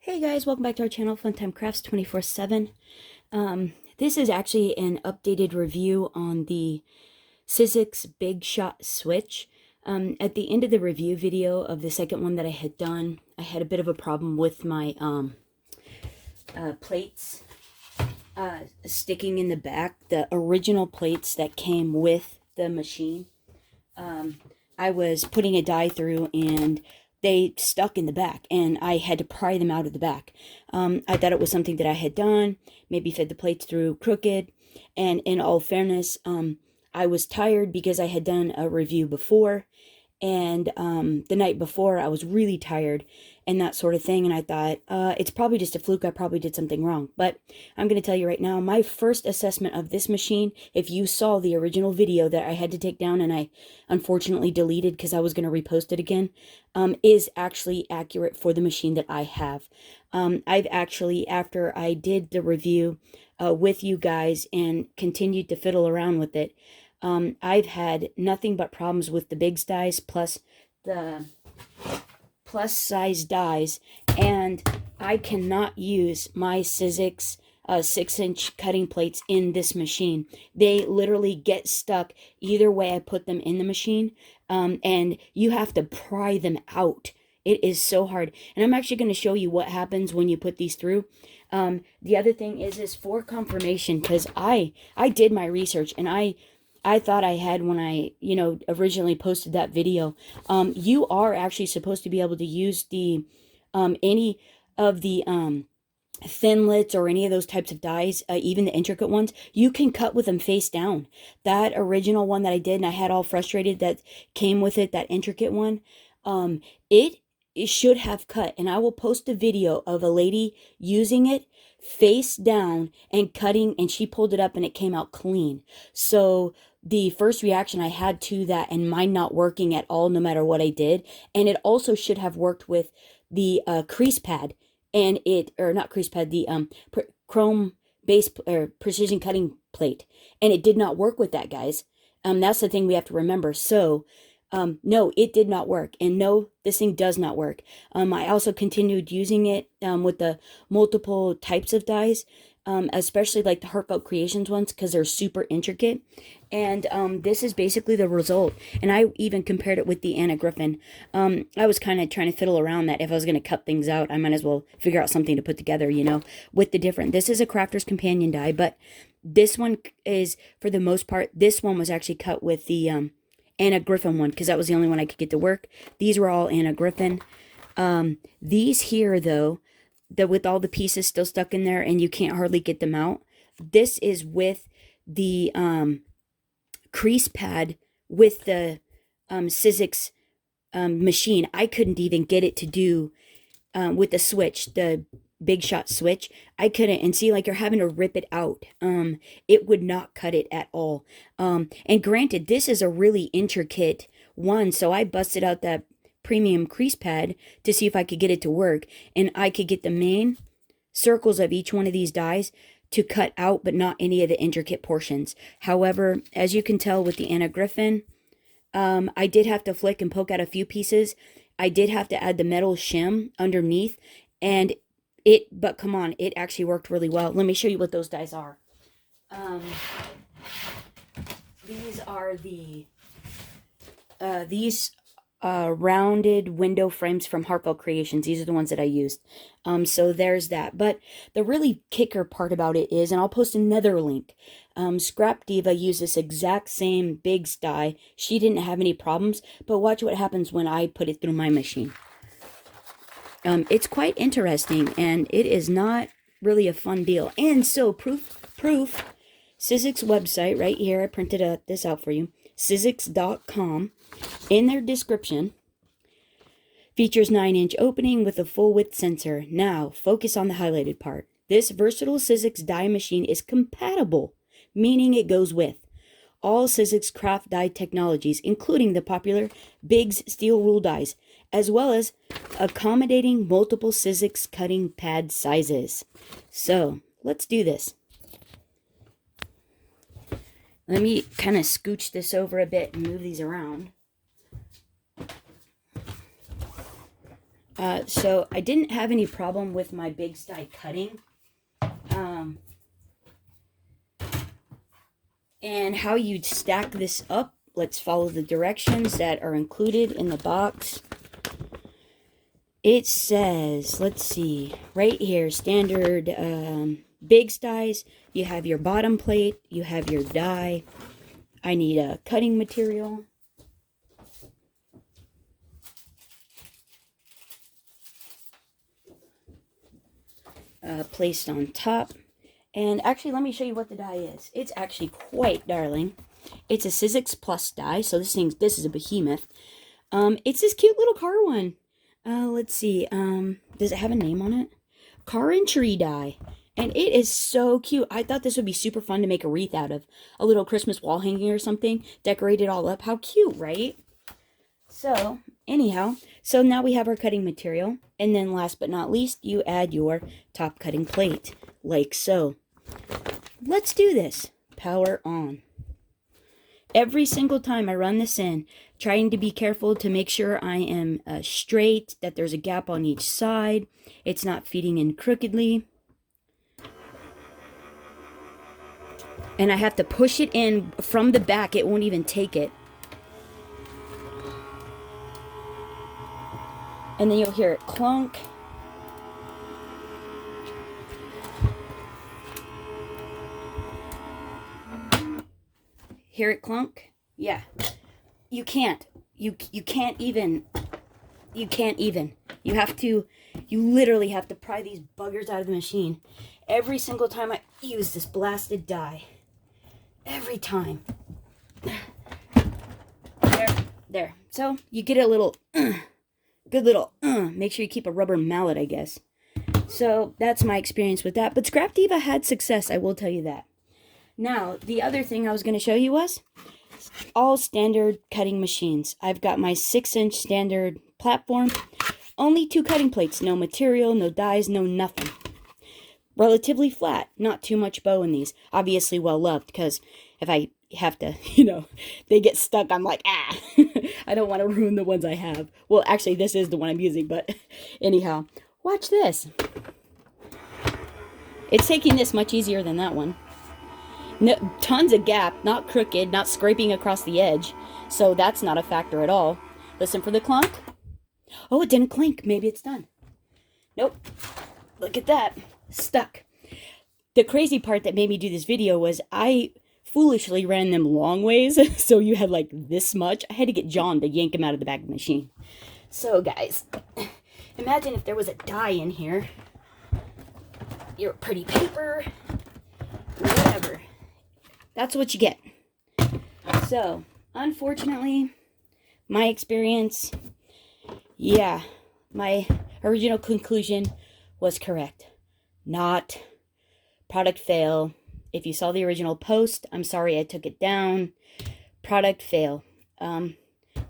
Hey guys, welcome back to our channel, Funtime Crafts 24/7. This is actually an updated review on the sizzix Big Shot switch. At the end of the review video of the second one that I had done, I had a bit of a problem with my plates sticking in the back, the original plates that came with the machine. I was putting a die through and they stuck in the back and I had to pry them out of the back. I thought it was something that I had done, maybe fed the plates through crooked. And in all fairness, I was tired because I had done a review before. And the night before, I was really tired and that sort of thing. And I thought, it's probably just a fluke. I probably did something wrong. But I'm going to tell you right now, my first assessment of this machine, if you saw the original video that I had to take down and I unfortunately deleted because I was going to repost it again, is actually accurate for the machine that I have. I've actually, after I did the review with you guys and continued to fiddle around with it, I've had nothing but problems with the bigz dies plus the plus size dies, and I cannot use my sizzix 6-inch cutting plates in this machine. They literally get stuck either way I put them in the machine, and you have to pry them out. It is so hard. And I'm actually going to show you what happens when you put these through. The other thing is for confirmation, because I did my research and I thought I had when I, originally posted that video. You are actually supposed to be able to use the, any of the, thinlits or any of those types of dies, even the intricate ones, you can cut with them face down. That original one that I did and I had all frustrated that came with it, that intricate one, it should have cut. And I will post a video of a lady using it face down and cutting, and she pulled it up and it came out clean. So the first reaction I had to that and mine not working at all no matter what I did, and it also should have worked with the crease pad, and it, or not crease pad, the chrome base or precision cutting plate, and it did not work with that, guys. That's the thing we have to remember. So no, it did not work. And no, this thing does not work. I also continued using it with the multiple types of dies, especially like the Heartfelt Creations ones, because they're super intricate. And this is basically the result. And I even compared it with the Anna Griffin. I was kind of trying to fiddle around that if I was going to cut things out, I might as well figure out something to put together, with the different. This is a Crafter's Companion die, but this one is, for the most part, this one was actually cut with the Anna Griffin one, because that was the only one I could get to work. These were all Anna Griffin. These here, though, with all the pieces still stuck in there and you can't hardly get them out, this is with the crease pad with the sizzix machine. I couldn't even get it to do with the switch, the Big Shot switch. I couldn't, and see, like, you're having to rip it out. It would not cut it at all. And granted, this is a really intricate one, so I busted out that premium crease pad to see if I could get it to work, and I could get the main circles of each one of these dies to cut out, but not any of the intricate portions. However, as you can tell with the Anna Griffin, I did have to flick and poke out a few pieces. I did have to add the metal shim underneath, and but come on, it actually worked really well. Let me show you what those dies are. These are the rounded window frames from Heartfelt Creations. These are the ones that I used. So there's that. But the really kicker part about it is, and I'll post another link, Scrap Diva used this exact same bigz die. She didn't have any problems, but watch what happens when I put it through my machine. It's quite interesting, and it is not really a fun deal. And so, proof, sizzix website right here, I printed this out for you, sizzix.com. In their description, features 9-inch opening with a full width sensor. Now, focus on the highlighted part. This versatile sizzix die machine is compatible, meaning it goes with all sizzix craft die technologies, including the popular bigz steel rule dies, as well as accommodating multiple sizzix cutting pad sizes. So, let's do this. Let me kind of scooch this over a bit and move these around. So I didn't have any problem with my bigz die cutting. And how you'd stack this up, let's follow the directions that are included in the box. It says, let's see, right here, standard bigz dies. You have your bottom plate, you have your die. I need a cutting material. Placed on top. And actually, let me show you what the die is. It's actually quite darling. It's a sizzix plus die, so this is a behemoth. It's this cute little car one. Let's see. Does it have a name on it? Car and tree die. And it is so cute. I thought this would be super fun to make a wreath out of. A little Christmas wall hanging or something. Decorate it all up. How cute, right? So, anyhow, so now we have our cutting material. And then last but not least, you add your top cutting plate. Like so. Let's do this. Power on. Every single time I run this in, trying to be careful to make sure I am straight, that there's a gap on each side. It's not feeding in crookedly. And I have to push it in from the back. It won't even take it. And then you'll hear it clunk. Hear it clunk? Yeah. You can't. You can't even. You can't even. You literally have to pry these buggers out of the machine every single time I use this blasted die. Every time. There. So, you get a little, good little, make sure you keep a rubber mallet, I guess. So, that's my experience with that. But Scrap Diva had success, I will tell you that. Now, the other thing I was going to show you was all standard cutting machines. I've got my 6-inch standard platform. Only 2 cutting plates. No material, no dies, no nothing. Relatively flat. Not too much bow in these. Obviously well loved, because if I have to, they get stuck, I'm like, ah. I don't want to ruin the ones I have. Well, actually, this is the one I'm using, but anyhow. Watch this. It's taking this much easier than that one. No, tons of gap, not crooked, not scraping across the edge. So that's not a factor at all. Listen for the clunk. Oh, it didn't clink. Maybe it's done. Nope. Look at that. Stuck. The crazy part that made me do this video was I foolishly ran them long ways. So you had like this much. I had to get John to yank him out of the back of the machine. So guys, imagine if there was a die in here. Your pretty paper. Whatever. That's what you get. So, unfortunately, my experience, yeah, my original conclusion was correct. Not product fail. If you saw the original post, I'm sorry I took it down. Product fail.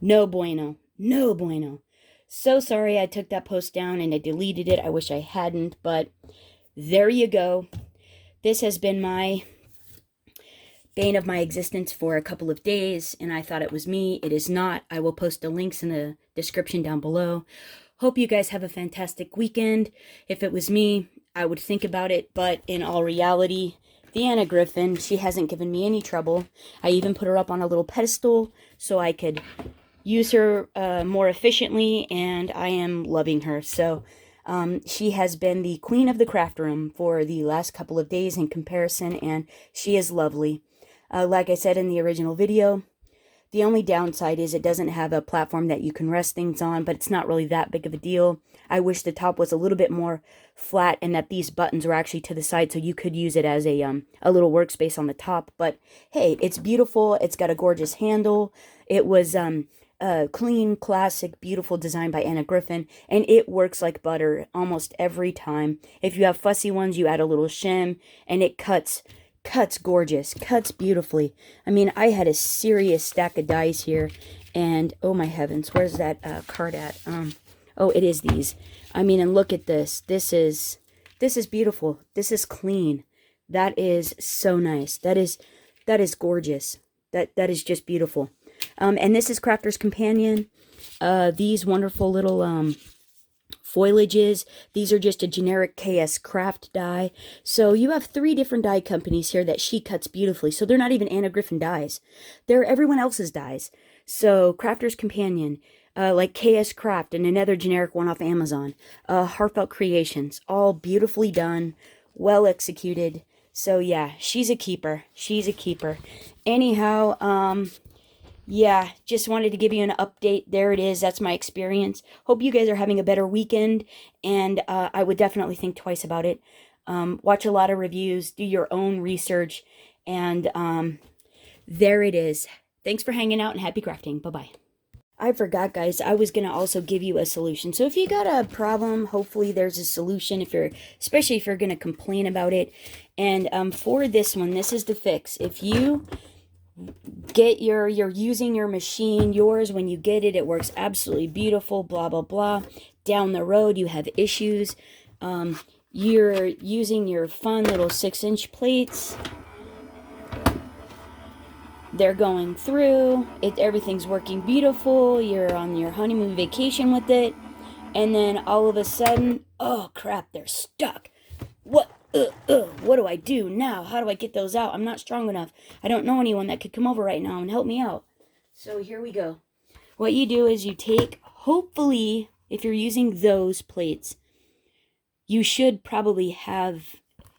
No bueno. No bueno. So sorry I took that post down and I deleted it. I wish I hadn't, but there you go. This has been my bane of my existence for a couple of days, and I thought it was me. It is not. I will post the links in the description down below. Hope you guys have a fantastic weekend. If it was me, I would think about it, but in all reality, the Anna Griffin, she hasn't given me any trouble. I even put her up on a little pedestal so I could use her more efficiently, and I am loving her. So she has been the queen of the craft room for the last couple of days in comparison, and she is lovely. Like I said in the original video, the only downside is it doesn't have a platform that you can rest things on, but it's not really that big of a deal. I wish the top was a little bit more flat and that these buttons were actually to the side so you could use it as a little workspace on the top. But hey, it's beautiful. It's got a gorgeous handle. It was clean, classic, beautiful design by Anna Griffin, and it works like butter almost every time. If you have fussy ones, you add a little shim, and it cuts gorgeous, cuts beautifully. I mean, I had a serious stack of dies here, and oh my heavens, where's that card at? Oh, it is these. I mean, and look at this. This is beautiful. This is clean. That is so nice. That is gorgeous. That is just beautiful. And this is Crafter's Companion. These wonderful little foliages. These are just a generic KS Craft die. So you have 3 different die companies here that she cuts beautifully. So they're not even Anna Griffin dies. They're everyone else's dies. So Crafter's Companion, like KS Craft and another generic one off Amazon. Heartfelt Creations, all beautifully done, well executed. So yeah, she's a keeper. She's a keeper. Anyhow, yeah, just wanted to give you an update. There it is. That's my experience. Hope you guys are having a better weekend, and I would definitely think twice about it. Watch a lot of reviews, do your own research, and there it is. Thanks for hanging out, and happy crafting. Bye-bye. I forgot, guys, I was going to also give you a solution. So if you got a problem, hopefully there's a solution, especially if you're going to complain about it. And for this one, this is the fix. If you get you're using your machine, yours, when you get it, it works absolutely beautiful, blah, blah, blah. Down the road, you have issues. You're using your fun little 6-inch plates. They're going through, everything's working beautiful, you're on your honeymoon vacation with it, and then all of a sudden, oh crap, they're stuck. What do I do now? How do I get those out? I'm not strong enough. I don't know anyone that could come over right now and help me out. So here we go. What you do is you take, hopefully, if you're using those plates, you should probably have,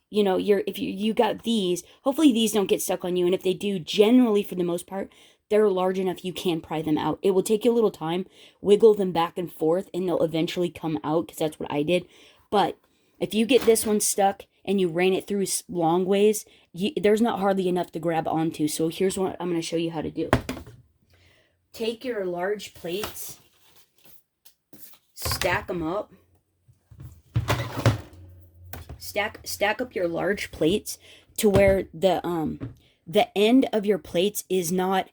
you know, if you got these, hopefully these don't get stuck on you. And if they do, generally, for the most part, they're large enough you can pry them out. It will take you a little time, wiggle them back and forth, and they'll eventually come out, because that's what I did. But if you get this one stuck and you ran it through long ways, there's not hardly enough to grab onto. So here's what I'm going to show you how to do. Take your large plates, stack them up. Stack up your large plates to where the end of your plates is not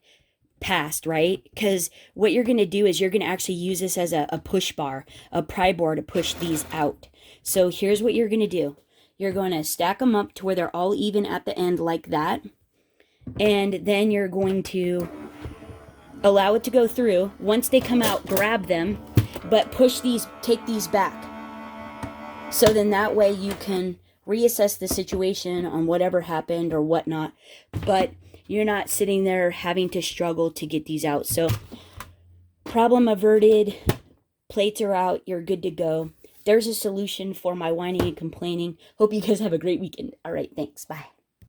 past, right? Because what you're going to do is you're going to actually use this as a push bar, a pry bar to push these out. So here's what you're going to do. You're going to stack them up to where they're all even at the end like that. And then you're going to allow it to go through. Once they come out, grab them, but take these back. So then that way you can reassess the situation on whatever happened or whatnot. But you're not sitting there having to struggle to get these out. So problem averted. Plates are out. You're good to go. There's a solution for my whining and complaining. Hope you guys have a great weekend. All right, thanks. Bye.